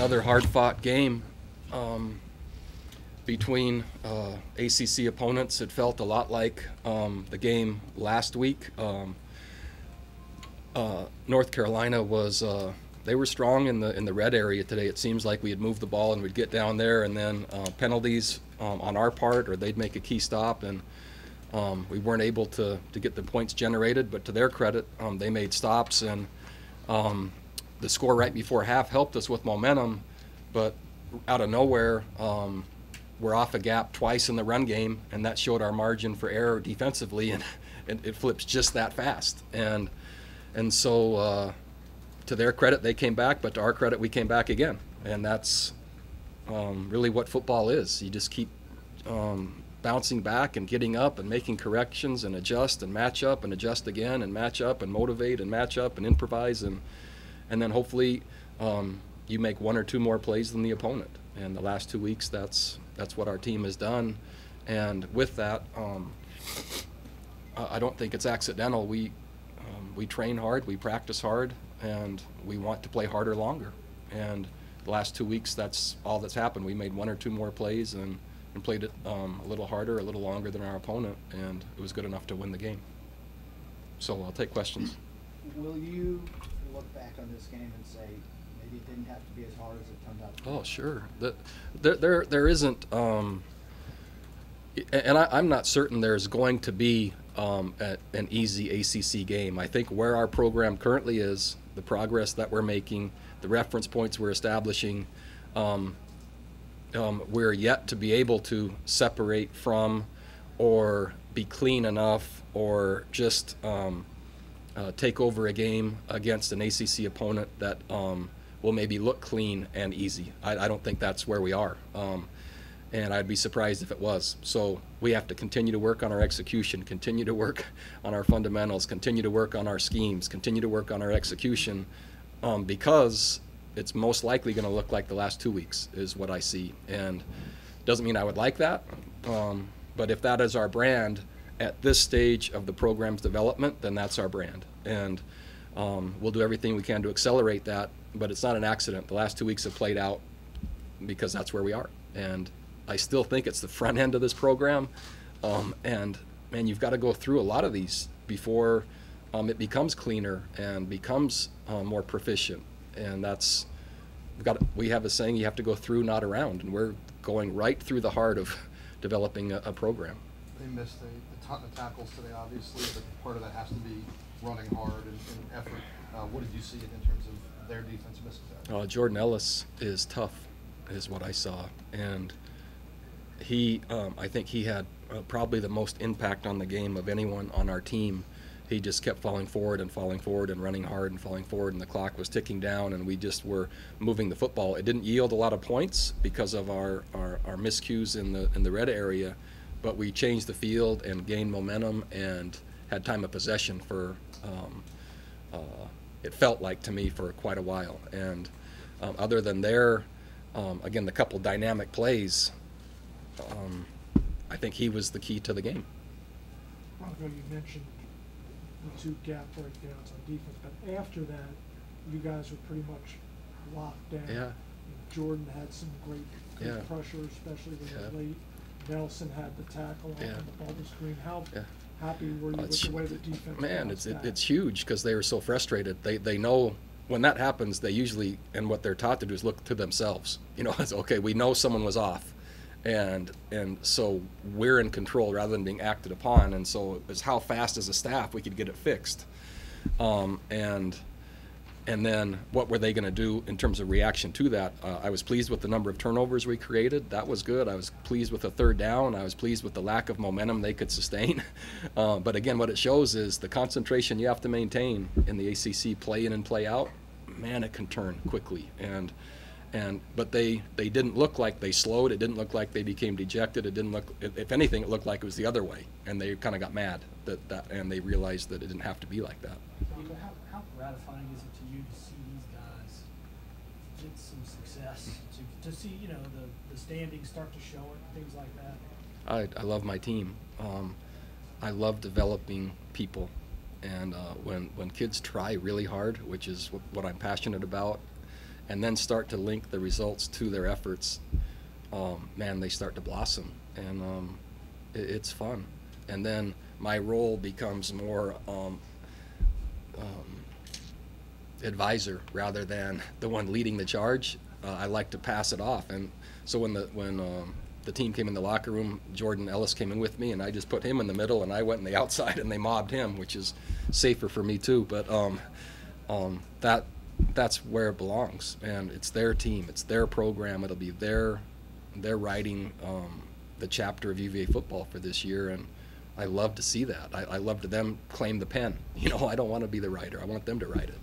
another hard-fought game between ACC opponents. It felt a lot like the game last week. North Carolina was they were strong in the red area today. It seems like we had moved the ball and we'd get down there, and then penalties on our part, or they'd make a key stop, and we weren't able to get the points generated. But to their credit, they made stops, and the score right before half helped us with momentum. But out of nowhere, we're off a gap twice in the run game, and that showed our margin for error defensively, and it flips just that fast. And so to their credit, they came back, but to our credit, we came back again. And that's really what football is. You just keep bouncing back and getting up and making corrections and adjust and match up and adjust again and match up and motivate and match up and improvise, and then hopefully you make one or two more plays than the opponent. And the last 2 weeks, that's what our team has done. And with that, I don't think it's accidental. We train hard, we practice hard, and we want to play harder longer. And the last 2 weeks, that's all that's happened. We made one or two more plays and played it a little harder, a little longer than our opponent, and it was good enough to win the game. So I'll take questions. Will you look back on this game and say maybe it didn't have to be as hard as it turned out to be? Oh, sure. There isn't, and I'm not certain there's going to be an easy ACC game. I think where our program currently is, the progress that we're making, the reference points we're establishing, we're yet to be able to separate from or be clean enough or just take over a game against an ACC opponent that will maybe look clean and easy. I don't think that's where we are, and I'd be surprised if it was. So we have to continue to work on our execution, continue to work on our fundamentals, continue to work on our schemes, continue to work on our execution, because it's most likely going to look like the last 2 weeks is what I see. And doesn't mean I would like that, but if that is our brand at this stage of the program's development, then that's our brand. And we'll do everything we can to accelerate that, but it's not an accident. The last 2 weeks have played out because that's where we are. And I still think it's the front end of this program. And man, you've got to go through a lot of these before it becomes cleaner and becomes more proficient. And that's, we have a saying, you have to go through, not around. And we're going right through the heart of developing a program. They missed a ton of tackles today, obviously, but part of that has to be running hard and effort. What did you see in terms of their defense missing that? Jordan Ellis is tough, is what I saw. And he, I think he had probably the most impact on the game of anyone on our team. He just kept falling forward and running hard and falling forward, and the clock was ticking down, and we just were moving the football. It didn't yield a lot of points because of our miscues in the red area, but we changed the field and gained momentum and had time of possession for, it felt like to me, for quite a while. And other than there, again, the couple dynamic plays, I think he was the key to the game. Bronco, you mentioned the two gap breakdowns on defense, but after that, you guys were pretty much locked down. Yeah. Jordan had some great Yeah. pressure, especially when Yeah. it was late. Nelson had the tackle Yeah. on the bubble screen. How Yeah. happy were you with the way the defense Man, bounced back? it's huge because they were so frustrated. They know when that happens, they usually, and what they're taught to do is look to themselves. You know, it's okay, we know someone was off, and so we're in control rather than being acted upon. And so it was how fast as a staff we could get it fixed, and then what were they going to do in terms of reaction to that? I was pleased with the number of turnovers we created. That was good. I was pleased with the third down. I was pleased with the lack of momentum they could sustain. But again, what it shows is the concentration you have to maintain in the ACC, play in and play out. Man, it can turn quickly. But they didn't look like they slowed. It didn't look like they became dejected. It didn't look, if anything, it looked like it was the other way. And they kind of got mad and they realized that it didn't have to be like that. How gratifying is it to you to see these guys get some success, to see, you know, the standings start to show it, things like that? I love my team. I love developing people, and when kids try really hard, which is what I'm passionate about, and then start to link the results to their efforts, man, they start to blossom, and it's fun. And then my role becomes more advisor rather than the one leading the charge. I like to pass it off, and so when the team came in the locker room, Jordan Ellis came in with me, and I just put him in the middle, and I went in the outside, and they mobbed him, which is safer for me too. But that's where it belongs, and it's their team, it's their program. It'll be they're writing the chapter of UVA football for this year, and I love to see that. I love to them claim the pen. You know, I don't want to be the writer. I want them to write it.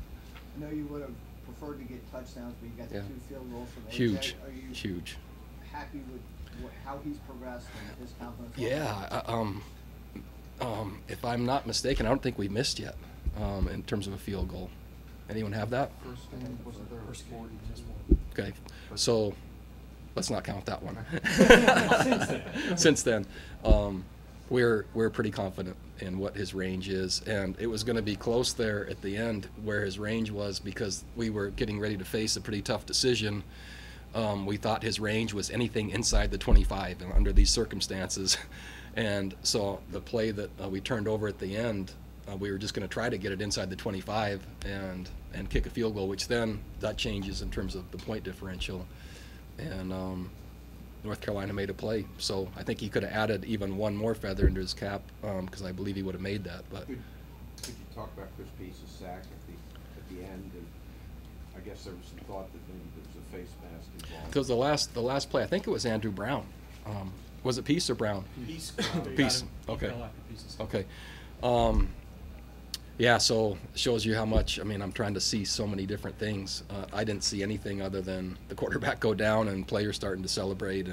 I know you would have preferred to get touchdowns, but you got the Yeah. 2 field goals from AJ. Huge, Are you huge. happy with how he's progressed and his confidence? Yeah, if I'm not mistaken, I don't think we missed yet in terms of a field goal. Anyone have that? First game, wasn't there? First game, 40? just one. Okay, so let's not count that one. Since then. Since then, we're pretty confident in what his range is, and it was going to be close there at the end where his range was, because we were getting ready to face a pretty tough decision. We thought his range was anything inside the 25 and under these circumstances, and so the play that we turned over at the end, we were just going to try to get it inside the 25 and kick a field goal, which then that changes in terms of the point differential, and North Carolina made a play. So I think he could have added even one more feather into his cap, because I believe he would have made that. But Could you talk about Chris Peace's sack at the end? And I guess there was some thought that maybe there was a face mask involved. because the last play, I think it was Andrew Brown. Was it Peace or Brown? Peace. Peace. Okay. Okay. Yeah, so it shows you how much, I mean, I'm trying to see so many different things. I didn't see anything other than the quarterback go down and players starting to celebrate,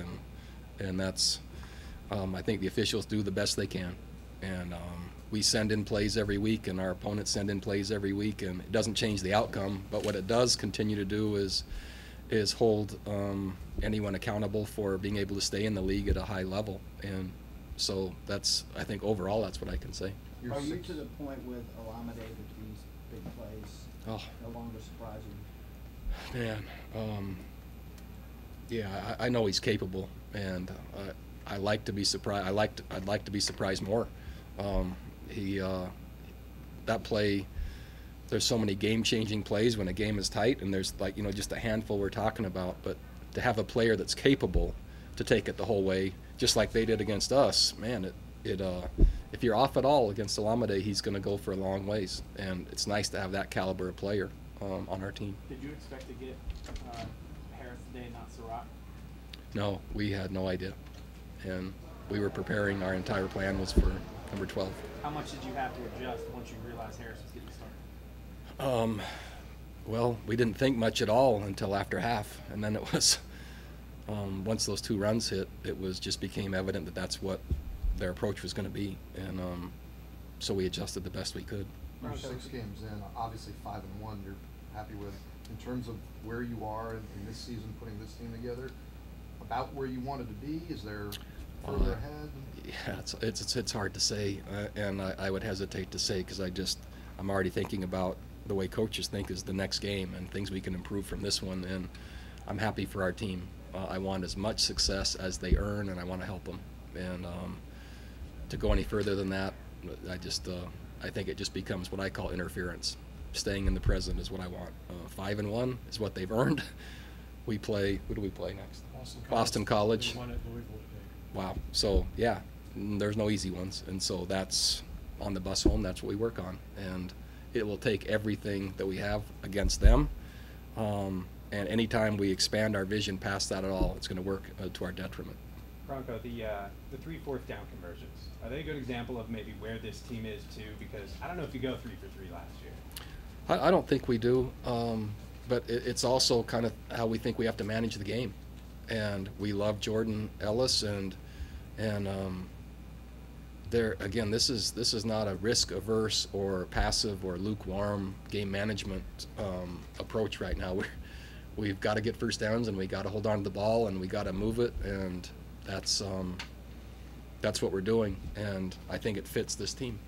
and that's, I think the officials do the best they can. And we send in plays every week, and our opponents send in plays every week, and it doesn't change the outcome, but what it does continue to do is hold anyone accountable for being able to stay in the league at a high level. And so that's, I think overall, that's what I can say. Are you to the point with Alameda that these big plays no longer surprise you? Man, yeah, I know he's capable, and I like to be surprised. I'd like to be surprised more. That play, there's so many game-changing plays when a game is tight, and there's, like, just a handful we're talking about. But to have a player that's capable to take it the whole way, just like they did against us, man, if you're off at all against Alameda, he's going to go for a long ways, and it's nice to have that caliber of player on our team. Did you expect to get Harris today, not Surratt? No, we had no idea, and we were preparing. Our entire plan was for number 12. How much did you have to adjust once you realized Harris was getting started? Well, we didn't think much at all until after half, and then it was once those 2 runs hit, just became evident that that's what their approach was going to be, and so we adjusted the best we could. You're 6 games in, obviously 5-1. You're happy with, in terms of where you are in this season, putting this team together, about where you wanted to be. Is there further ahead? Yeah, it's hard to say, and I would hesitate to say, because I'm already thinking about the way coaches think is the next game and things we can improve from this one, and I'm happy for our team. I want as much success as they earn, and I want to help them. And to go any further than that, I think it just becomes what I call interference. Staying in the present is what I want. 5-1 is what they've earned. We play. Who do we play next? Boston College. We won at Louisville today. Wow. So yeah, there's no easy ones, and so that's on the bus home. That's what we work on, and it will take everything that we have against them. And anytime we expand our vision past that at all, it's going to work to our detriment. Bronco, the 3 4th down conversions, are they a good example of maybe where this team is too? Because I don't know if you go 3 for 3 last year. I don't think we do, but it's also kind of how we think we have to manage the game. And we love Jordan Ellis, and there again, this is not a risk-averse or passive or lukewarm game management approach right now. We've got to get first downs, and we got to hold on to the ball, and we got to move it, and that's what we're doing, and I think it fits this team.